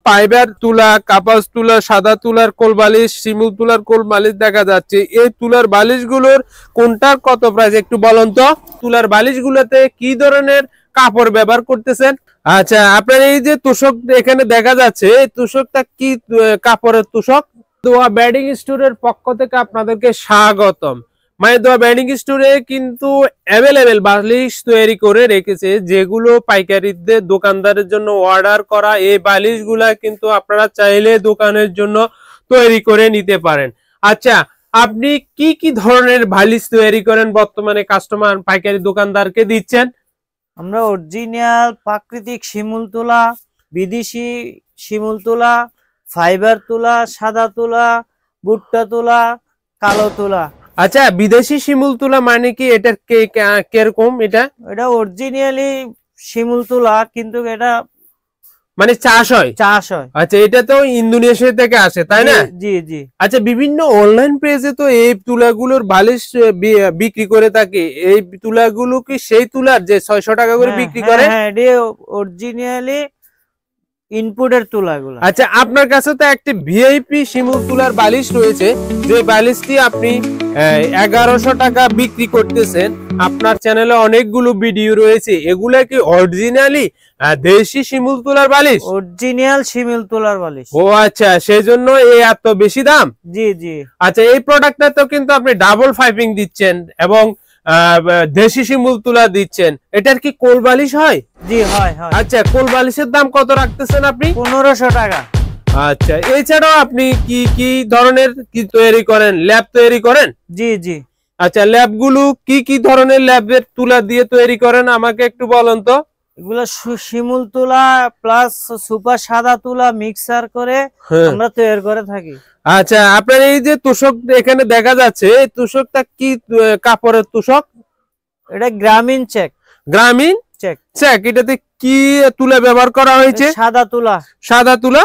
Fibre তুলা, কাপাস তুলা, সাদা তুলার কোল বালিশ, শিমুল তুলার কোল বালিশ দেখা যাচ্ছে। এই তুলার বালিশগুলোর কোনটার কত প্রাইস একটু বলুন তো। তুলার বালিশগুলোতে কি ধরনের কাপড় ব্যবহার করতেছেন? আচ্ছা, আপনার এই যে তোষক এখানে দেখা যাচ্ছে, এই তোষকটা কি কাপড়ের তোষক? দোয়া বেডিং স্টোরের পক্ষ থেকে আপনাদেরকে স্বাগতম। মায়ের দোয়া বেডিং স্টোরে কিন্তু অ্যাভেলেবেল বালিশ তৈরি করে রেখেছে, যেগুলো পাইকারিদের দোকানদারের জন্য অর্ডার করা। এই বালিশগুলা কিন্তু আপনারা চাইলে দোকানের জন্য তৈরি করে নিতে পারেন। আচ্ছা, আপনি কি কি ধরনের বালিশ তৈরি করেন বর্তমানে কাস্টমার পাইকারি দোকানদারকে দিচ্ছেন? আমরা অরিজিনাল প্রাকৃতিক শিমুল তুলা, বিদেশি শিমুল তুলা, ফাইবার তুলা, সাদা তুলা, ভুট্টা তুলা, কালো তুলা। আচ্ছা, বিদেশি শিমুল তুলা মানে কি? এটা কিরকম? এটা অরিজিনালি শিমুল তুলা, কিন্তু এটা মানে চাষ হয়। আচ্ছা, এটা তো ইন্দোনেশিয়া থেকে আসে, তাই না? জি জি। আচ্ছা, বিভিন্ন অনলাইন পেজে তো এই তুলাগুলোর বালিশ বিক্রি করে থাকে। এই তুলাগুলো কি সেই তুলার যে 600 টাকা করে বিক্রি করে? হ্যাঁ, এটা অরিজিনালি ইনপুটের তুলাগুলো। আচ্ছা, আপনার কাছে তো একটি ভিআইপি শিমুল তুলার বালিশ রয়েছে, যে বালিশটি আপনি 1100 টাকা বিক্রি করতেছেন। আপনার চ্যানেলে অনেকগুলো ভিডিও রয়েছে, এগুলা কি অরিজিনালি দেশি শিমুল তুলার বালিশ? অরিজিনাল শিমুল তুলার বালিশ। ও আচ্ছা, সেজন্য এই এত বেশি দাম? জি জি। আচ্ছা, এই প্রোডাক্টটা তো কিন্তু আপনি ডাবল পাইপিং দিচ্ছেন এবং দেশি শিমুল তুলা দিচ্ছেন। এটার কি কোল বালিশ হয়? জি হয় হয়। আচ্ছা, কোল বালিশের দাম কত রাখতেছেন আপনি? 1500 টাকা। আচ্ছা, এছাড়াও আপনি কি কি ধরনের কি তৈরি করেন? ল্যাব তৈরি করেন? জি জি। আচ্ছা, ল্যাবগুলো কি কি ধরনের ল্যাবের তুলা দিয়ে তৈরি করেন আমাকে একটু বলুন তো। এগুলো শিমুল তুলা প্লাস সুপার সাদা তুলা মিক্সার করে আমরা তৈরি করে থাকি। আচ্ছা, আপনার এই যে তোষক এখানে দেখা যাচ্ছে, এই তোষকটা কি কাপড়ের তোষক? এটা গ্রামীণ চেক। গ্রামীণ চেক। এটাতে কি তুলা ব্যবহার করা হয়েছে? সাদা তুলা। সাদা তুলা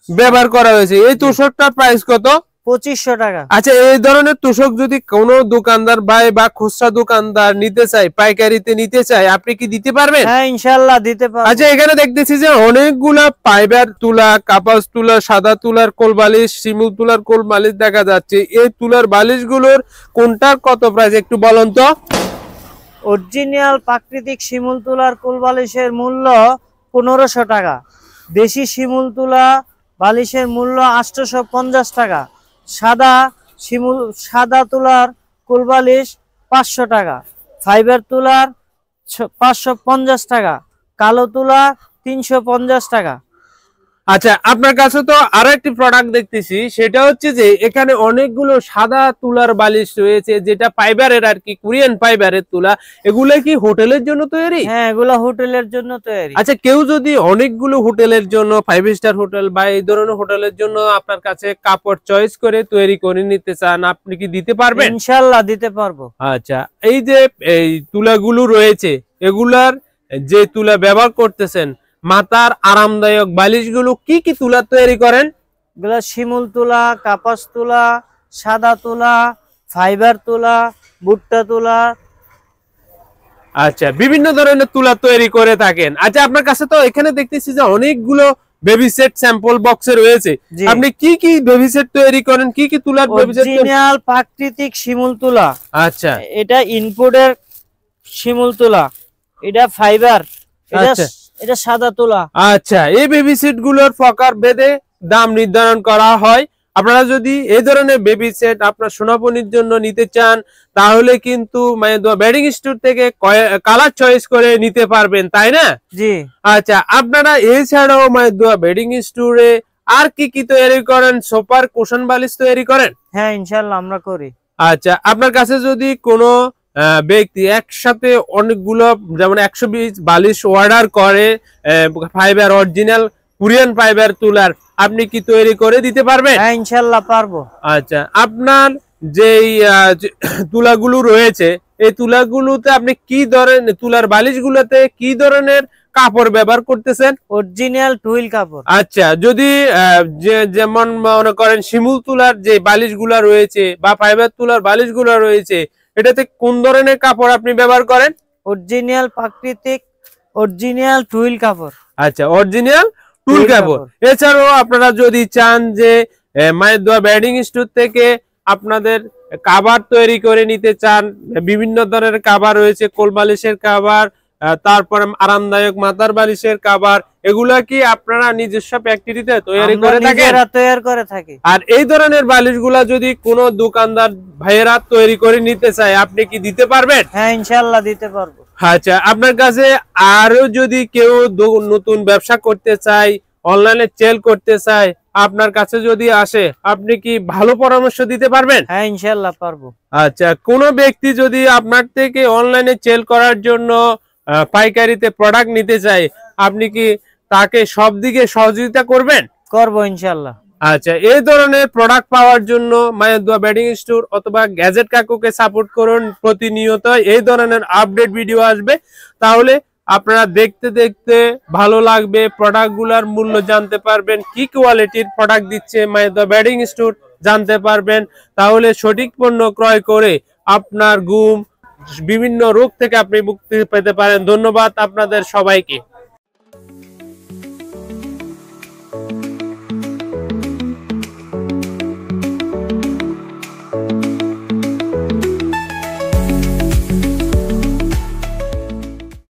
ব্যবহার করা হয়েছে। এই তোষকটার প্রাইস কত? 2500 টাকা। আচ্ছা, এই ধরনের তোষক যদি কোনো দোকানদার ভাই বা খুচরা দোকানদার নিতে চায়, পাইকারিতে নিতে চায়, আপনি কি দিতে পারবেন? হ্যাঁ, ইনশাআল্লাহ দিতে পারবো। আচ্ছা, এখানে দেখতেছি যে অনেকগুলা ফাইবার তুলা, কাপাস তুলা, সাদা তুলার কোল বালিশ, শিমুল তুলার কোল বালিশ দেখা যাচ্ছে। এই তুলার বালিশগুলোর কোনটার কত প্রাইস একটু বলুন তো। অরিজিনাল প্রাকৃতিক শিমুল তুলার কোল বালিশের মূল্য 1500 টাকা। দেশি শিমুল তুলা বালিশের মূল্য 850 টাকা। সাদা তুলার কোল বালিশ 500 টাকা। ফাইবার তুলার 550 টাকা। কালো তুলা 350 টাকা। আচ্ছা, আপনার কাছে তো আরো একটি প্রোডাক্ট দেখতেছি, সেটা হচ্ছে যে এখানে অনেকগুলো সাদা তুলার বালিশ রয়েছে, যেটা ফাইবারের আর কি, কোরিয়ান ফাইবারের তুলা। এগুলো কি হোটেলের জন্য তৈরি? হ্যাঁ, এগুলো হোটেলের জন্য তৈরি। আচ্ছা, কেউ যদি অনেকগুলো হোটেলের জন্য, 5 স্টার হোটেল বা এই ধরনের হোটেলের জন্য আপনার কাছে কাপড় চয়েস করে তৈরি করে নিতে চান, আপনি কি দিতে পারবেন? ইনশাআল্লাহ দিতে পারবো। আচ্ছা, এই যে এই তুলাগুলো রয়েছে, এগুলার যে তুলা ব্যবহার করতেছেন, মাথার আরামদায়ক বালিশগুলো কি কি তুলা তৈরি করেন? এগুলো শিমুল তুলা, কাপাস তুলা, সাদা তুলা, ফাইবার তুলা, ভুট্টা তুলা। আচ্ছা, বিভিন্ন ধরনের তুলা তৈরি করে থাকেন। আচ্ছা, আপনার কাছে তো এখানে দেখতেছি যে অনেকগুলো বেবি সেট স্যাম্পল বক্সে রয়েছে। আপনি কি কি বেবি সেট তৈরি করেন? কি কি তুলার বেবি সেট? অরিজিনাল প্রাকৃতিক শিমুল তুলা। আচ্ছা, এটা ইনপুটের শিমুল তুলা, এটা ফাইবার, এটা সাদা তুলা। আচ্ছা, এই বেবি সেট গুলোর প্রকার ভেদে দাম নির্ধারণ করা হয়। আপনারা যদি এই ধরনের বেবি সেট আপনার সোনাপনির জন্য নিতে চান, তাহলে কিন্তু মায়ের দোয়া বেডিং স্টোর থেকে কালার চয়েস করে নিতে পারবেন, তাই না? জি। আচ্ছা, আপনারা এছাড়াও মায়ের দোয়া বেডিং স্টোরে আর কি কি তৈরি করেন? সোফার কুশন বালিশ তৈরি করেন? হ্যাঁ, ইনশাআল্লাহ আমরা করি। আচ্ছা, আপনার কাছে যদি কোনো ব্যক্তি একসাথে অনেকগুলো, যেমন 120 বালিশ অর্ডার করে ফাইবার অরিজিনাল কোরিয়ান ফাইবার তুলার, আপনি কি তৈরি করে দিতে পারবেন? হ্যাঁ, ইনশাআল্লাহ পারবো। আচ্ছা, আপনার যেই তুলাগুলো রয়েছে, এই তুলাগুলোতে আপনি কি ধরনের, তুলার বালিশগুলোতে কি ধরনের কাপড় ব্যবহার করতেছেন? অরিজিনাল টুইল কাপড়। আচ্ছা, যদি যেমন মনে করেন শিমুল তুলার যে বালিশগুলা রয়েছে বা ফাইবার তুলার বালিশগুলা রয়েছে, এটাতে কোন ধরনের কাপড় আপনি ব্যবহার করেন? অরিজিনাল প্রাকৃতিক অরিজিনাল টুইল কাপড়। আচ্ছা, অরিজিনাল টুল কাপড়। এছাড়াও আপনারা যদি চান যে মায়ের দোয়া বেডিং স্টোর থেকে আপনাদের কাভার তৈরি করে নিতে চান, বিভিন্ন ধরনের কাভার রয়েছে, কোল বালিশের কাভার, তারপরে আরামদায়ক মাথার বালিশের কাভার, এগুলা কি আপনারা নিজস্ব ফ্যাক্টরিতে তৈরি করে থাকেন? তৈরি করে থাকি। আর এই ধরনের বালিশগুলা যদি কোনো দোকানদার ভাইয়েরা তৈরি করে নিতে চায়, আপনি কি দিতে পারবেন? হ্যাঁ, ইনশাআল্লাহ দিতে পারবো। আচ্ছা, আপনার কাছে আরো যদি কেউ নতুন ব্যবসা করতে চায়, অনলাইনে সেল করতে চায়, আপনার কাছে যদি আসে, আপনি কি ভালো পরামর্শ দিতে পারবেন? হ্যাঁ, ইনশাআল্লাহ পারবো। আচ্ছা, কোন ব্যক্তি যদি আপনার থেকে অনলাইনে সেল করার জন্য পাইকারিতে প্রোডাক্ট নিতে চায়, আপনি কি তাকে সব দিকে সহযোগিতা করবেন? করবো ইনশাআল্লাহ। আচ্ছা, এই ধরনের প্রোডাক্ট পাওয়ার জন্য মায়ের দোয়া বেডিং স্টোর অথবা গ্যাজেট কাকুকে সাপোর্ট করুন। প্রতিনিয়ত এই ধরনের আপডেট ভিডিও আসবে, তাহলে আপনারা দেখতে দেখতে ভালো লাগবে, প্রোডাক্টগুলোর মূল্য জানতে পারবেন, কি কোয়ালিটির প্রোডাক্ট দিচ্ছে মায়ের দোয়া বেডিং স্টোর জানতে পারবেন। তাহলে সঠিক পণ্য ক্রয় করে আপনার ঘুম, বিভিন্ন রোগ থেকে আপনি মুক্তি পেতে পারেন। ধন্যবাদ আপনাদের সবাইকে।